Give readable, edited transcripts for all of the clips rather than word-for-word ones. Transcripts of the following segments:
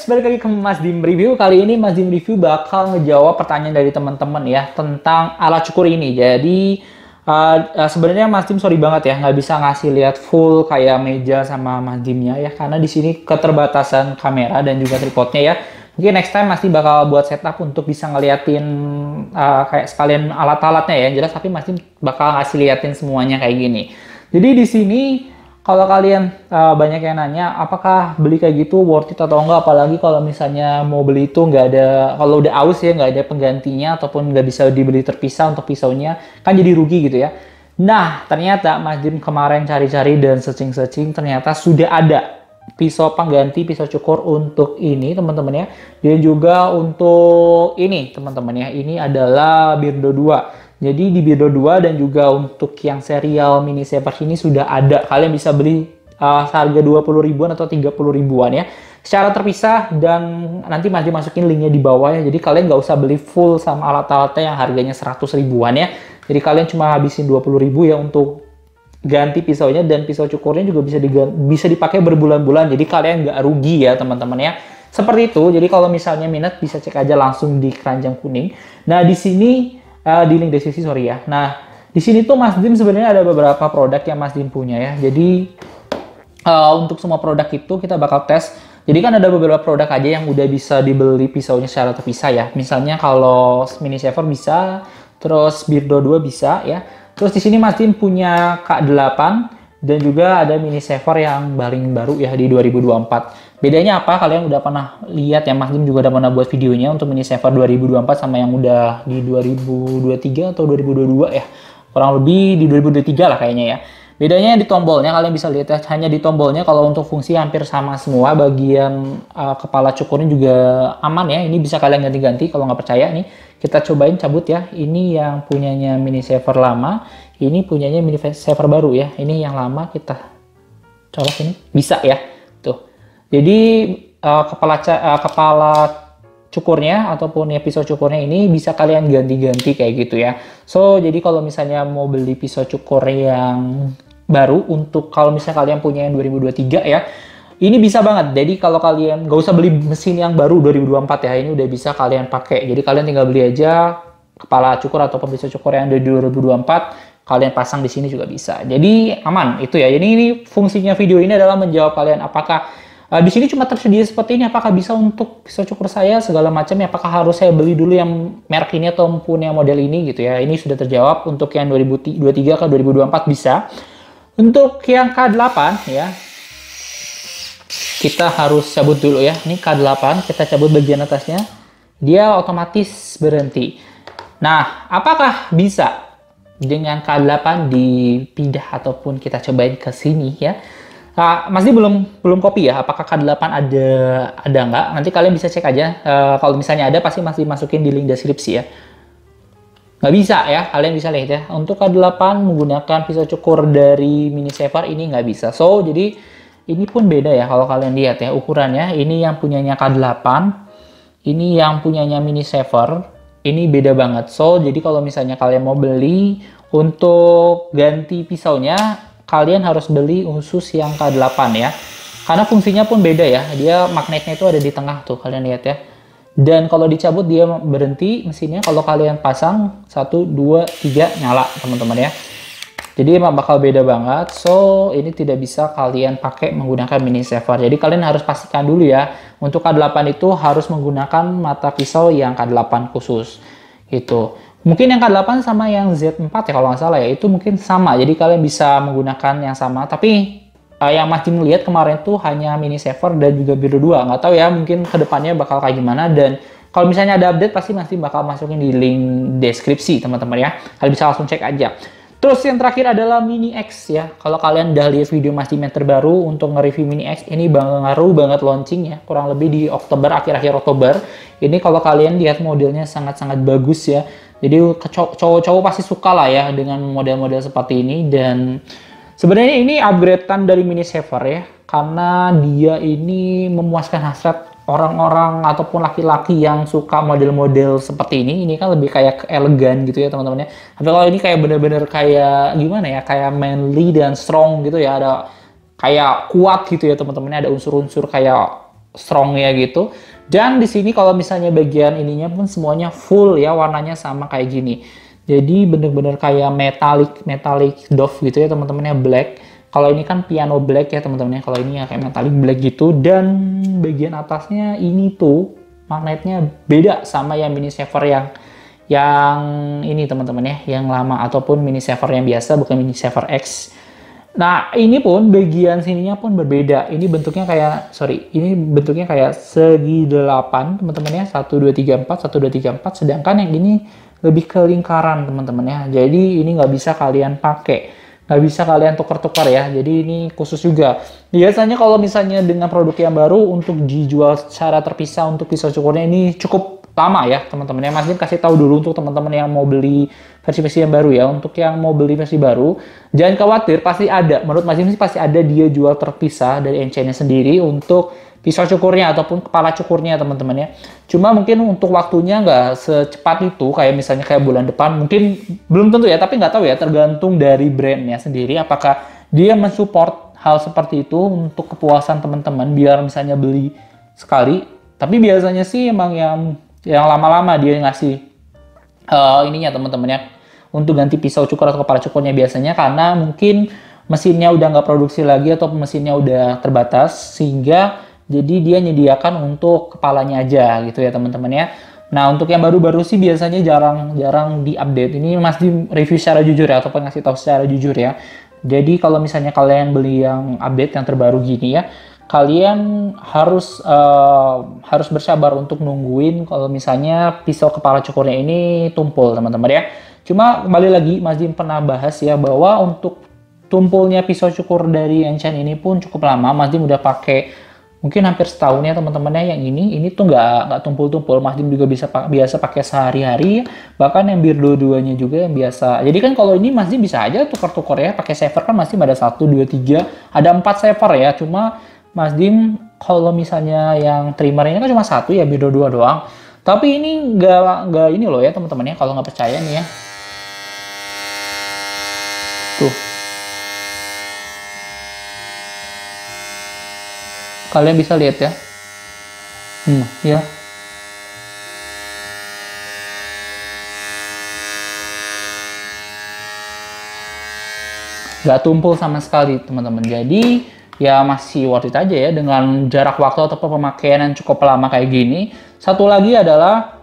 guys, balik lagi ke Mas Dim Review. Kali ini Mas Dim Review bakal ngejawab pertanyaan dari teman-teman ya tentang alat cukur ini. Jadi sebenarnya Mas Dim sorry banget ya nggak bisa ngasih lihat full kayak meja sama Mas Dimnya ya, karena di sini keterbatasan kamera dan juga tripodnya ya. Mungkin next time Mas Dim bakal buat setup untuk bisa ngeliatin kayak sekalian alat-alatnya ya, jelas, tapi Mas Dim bakal ngasih liatin semuanya kayak gini. Jadi di sini kalau kalian banyak yang nanya apakah beli kayak gitu worth it atau enggak, apalagi kalau misalnya mau beli itu nggak ada, kalau udah aus ya nggak ada penggantinya ataupun nggak bisa dibeli terpisah untuk pisaunya, kan jadi rugi gitu ya. Nah ternyata Mas Dim kemarin cari-cari dan searching-searching, ternyata sudah ada pisau pengganti pisau cukur untuk ini teman-teman ya, dan juga untuk ini teman-teman ya, ini adalah Birdo 2. Jadi di Birdo 2 dan juga untuk yang serial mini saver ini sudah ada. Kalian bisa beli harga 20 ribuan atau 30 ribuan ya. Secara terpisah, dan nanti Mas dimasukin linknya di bawah ya. Jadi kalian nggak usah beli full sama alat-alatnya yang harganya 100 ribuan ya. Jadi kalian cuma habisin 20 ribu ya untuk ganti pisaunya, dan pisau cukurnya juga bisa dipakai berbulan-bulan. Jadi kalian nggak rugi ya teman-teman ya. Seperti itu. Jadi kalau misalnya minat bisa cek aja langsung di keranjang kuning. Nah di sini di link deskripsi sorry ya. Nah di sini tuh Mas Dim sebenarnya ada beberapa produk yang Mas Dim punya ya. Jadi untuk semua produk itu kita bakal tes. Jadi kan ada beberapa produk aja yang udah bisa dibeli pisaunya secara terpisah ya. Misalnya kalau mini saver bisa, terus Birdo 2 bisa ya. Terus di sini Mas Dim punya K8 dan juga ada mini saver yang paling baru ya di 2024. Bedanya apa? Kalian udah pernah lihat ya, Mas Dim juga udah pernah buat videonya untuk mini saver 2024 sama yang udah di 2023 atau 2022 ya. Kurang lebih di 2023 lah kayaknya ya. Bedanya di tombolnya, kalian bisa lihat ya, hanya di tombolnya kalau untuk fungsi hampir sama semua. Bagian kepala cukurnya juga aman ya. Ini bisa kalian ganti-ganti kalau nggak percaya nih. Kita cobain cabut ya. Ini yang punyanya mini saver lama, ini punyanya mini saver baru ya. Ini yang lama, kita colok ini. Bisa ya. Tuh. Jadi kepala cukurnya ataupun ya pisau cukurnya ini bisa kalian ganti-ganti kayak gitu ya. So jadi kalau misalnya mau beli pisau cukur yang baru, untuk kalau misalnya kalian punya yang 2023 ya, ini bisa banget. Jadi kalau kalian nggak usah beli mesin yang baru 2024 ya, ini udah bisa kalian pakai. Jadi kalian tinggal beli aja kepala cukur ataupun pisau cukur yang dari 2024, kalian pasang di sini juga bisa. Jadi aman itu ya. Jadi ini fungsinya video ini adalah menjawab kalian apakah di sini cuma tersedia seperti ini, apakah bisa untuk pisau cukur saya segala macam ya, apakah harus saya beli dulu yang merek ini ataupun yang model ini gitu ya. Ini sudah terjawab. Untuk yang 2023 ke 2024 bisa. Untuk yang K8 ya, kita harus cabut dulu ya. Ini K8, kita cabut bagian atasnya, dia otomatis berhenti. Nah, apakah bisa dengan K8 dipindah ataupun kita cobain ke sini ya? Mas Dim belum copy ya, apakah K8 ada nggak? Nanti kalian bisa cek aja. Kalau misalnya ada, pasti Mas Dim masukin di link deskripsi ya. Nggak bisa ya, kalian bisa lihat ya. Untuk K8 menggunakan pisau cukur dari mini saver ini nggak bisa. So jadi ini pun beda ya kalau kalian lihat ya ukurannya. Ini yang punyanya K8, ini yang punyanya mini saver, ini beda banget. So jadi kalau misalnya kalian mau beli untuk ganti pisaunya, kalian harus beli khusus yang K8 ya. Karena fungsinya pun beda ya. Dia magnetnya itu ada di tengah tuh, kalian lihat ya. Dan kalau dicabut dia berhenti mesinnya. Kalau kalian pasang 1, 2, 3 nyala teman-teman ya. Jadi emang bakal beda banget. So ini tidak bisa kalian pakai menggunakan mini saver. Jadi kalian harus pastikan dulu ya. Untuk K8 itu harus menggunakan mata pisau yang K8 khusus gitu. Mungkin yang K8 sama yang Z4 ya kalau nggak salah ya, itu mungkin sama. Jadi kalian bisa menggunakan yang sama. Tapi yang Mas Dim lihat kemarin tuh hanya mini saver dan juga Birdo 2. Nggak tahu ya, mungkin kedepannya bakal kayak gimana. Dan kalau misalnya ada update, pasti Mas Dim bakal masukin di link deskripsi teman-teman ya. Kalian bisa langsung cek aja. Terus yang terakhir adalah Mini X ya. Kalau kalian udah lihat video Mas Dim yang terbaru untuk nge-review Mini X, ini baru banget launching ya. Kurang lebih di Oktober, akhir-akhir Oktober. Ini kalau kalian lihat modelnya sangat-sangat bagus ya. Jadi cowok-cowok pasti suka lah ya dengan model-model seperti ini. Dan sebenarnya ini upgradean dari mini saver ya, karena dia ini memuaskan hasrat orang-orang ataupun laki-laki yang suka model-model seperti ini. Ini kan lebih kayak elegan gitu ya teman-teman ya. Tapi kalau ini kayak bener-bener kayak gimana ya, kayak manly dan strong gitu ya. Ada kayak kuat gitu ya teman-teman. Ada unsur-unsur kayak strong ya gitu. Dan di sini kalau misalnya bagian ininya pun semuanya full ya, warnanya sama kayak gini. Jadi bener-bener kayak metallic doff gitu ya teman-temannya, black. Kalau ini kan piano black ya teman-teman ya. Kalau ini ya kayak metallic black gitu. Dan bagian atasnya ini tuh magnetnya beda sama yang mini saver yang ini teman-teman ya, yang lama ataupun mini saver yang biasa, bukan mini saver X. Nah, ini pun bagian sininya pun berbeda. Ini bentuknya kayak, ini bentuknya kayak segi 8, teman-teman ya. 1, 2, 3, 4, 1, 2, 3, 4. Sedangkan yang ini lebih ke lingkaran, teman-teman ya. Jadi, ini nggak bisa kalian pakai. Nggak bisa kalian tukar-tukar ya. Jadi, ini khusus juga. Biasanya kalau misalnya dengan produk yang baru, untuk dijual secara terpisah untuk pisau cukurnya ini cukup lama ya teman-teman ya. Mas Dim kasih tahu dulu untuk teman-teman yang mau beli versi-versi yang baru ya. Untuk yang mau beli versi baru, jangan khawatir, pasti ada. Menurut Mas Dim sih pasti ada dia jual terpisah dari Enchannya sendiri untuk pisau cukurnya ataupun kepala cukurnya teman-teman ya. Cuma mungkin untuk waktunya nggak secepat itu, kayak misalnya kayak bulan depan, mungkin belum tentu ya, tapi nggak tahu ya, tergantung dari brandnya sendiri apakah dia mensupport hal seperti itu untuk kepuasan teman-teman biar misalnya beli sekali. Tapi biasanya sih emang yang lama-lama dia ngasih ininya teman-teman ya, untuk ganti pisau cukur atau kepala cukurnya biasanya karena mungkin mesinnya udah nggak produksi lagi atau mesinnya udah terbatas, sehingga jadi dia nyediakan untuk kepalanya aja gitu ya teman-teman ya. Nah, untuk yang baru-baru sih biasanya jarang diupdate. Ini Mas Dim review secara jujur ya, ataupun ngasih tahu secara jujur ya. Jadi kalau misalnya kalian beli yang update yang terbaru gini ya, kalian harus bersabar untuk nungguin kalau misalnya pisau kepala cukurnya ini tumpul teman-teman ya. Cuma kembali lagi Mas Dim pernah bahas ya bahwa untuk tumpulnya pisau cukur dari Enchant ini pun cukup lama. Mas Dim udah pakai mungkin hampir setahun ya teman-temannya. Yang ini tuh nggak tumpul-tumpul. Mas Dim juga biasa pakai sehari-hari, bahkan yang bir dua-duanya juga yang biasa. Jadi kan kalau ini Mas Dim bisa aja tukar-tukar ya, pakai saver kan Mas Dim ada 1, 2, 3, ada 4 saver ya. Cuma Mas Dim kalau misalnya yang trimmer ini kan cuma 1 ya, bir dua doang. Tapi ini nggak ini loh ya teman-teman ya, kalau nggak percaya nih ya. Tuh. Kalian bisa lihat ya. Ya. Nggak tumpul sama sekali teman-teman. Jadi ya masih worth it aja ya dengan jarak waktu atau pemakaian yang cukup lama kayak gini. Satu lagi adalah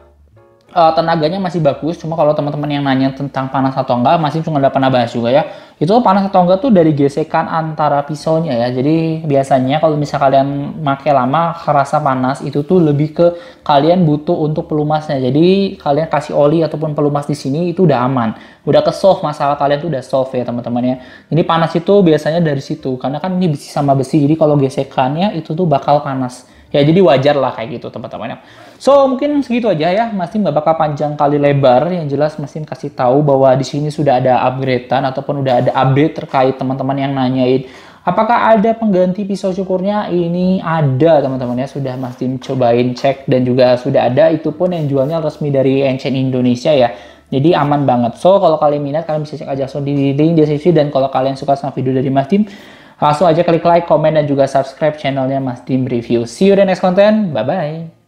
tenaganya masih bagus. Cuma kalau teman-teman yang nanya tentang panas atau enggak, masih cuma ada pernah bahas juga ya. Itu panas atau enggak tuh dari gesekan antara pisaunya ya. Jadi biasanya kalau misal kalian pakai lama kerasa panas, itu tuh lebih ke kalian butuh untuk pelumasnya. Jadi kalian kasih oli ataupun pelumas di sini itu udah aman. Udah ke solve, masalah kalian tuh udah solve ya teman-teman ya. Jadi panas itu biasanya dari situ. Karena kan ini besi sama besi. Jadi kalau gesekannya itu tuh bakal panas. Ya jadi wajar lah kayak gitu teman-teman ya. So mungkin segitu aja ya. Mas Tim nggak bakal panjang kali lebar. Yang jelas Mas Tim kasih tahu bahwa di sini sudah ada upgradean ataupun udah ada update terkait teman-teman yang nanyain apakah ada pengganti pisau cukurnya. Ini ada teman-teman ya. Sudah Mas Tim cobain cek dan juga sudah ada. Itu pun yang jualnya resmi dari Enchant Indonesia ya. Jadi aman banget. So kalau kalian minat kalian bisa cek aja langsung di link deskripsi. Dan kalau kalian suka sama video dari Mas Tim, langsung aja klik like, komen, dan juga subscribe channelnya Mas Dim Review. See you in the next content. Bye-bye.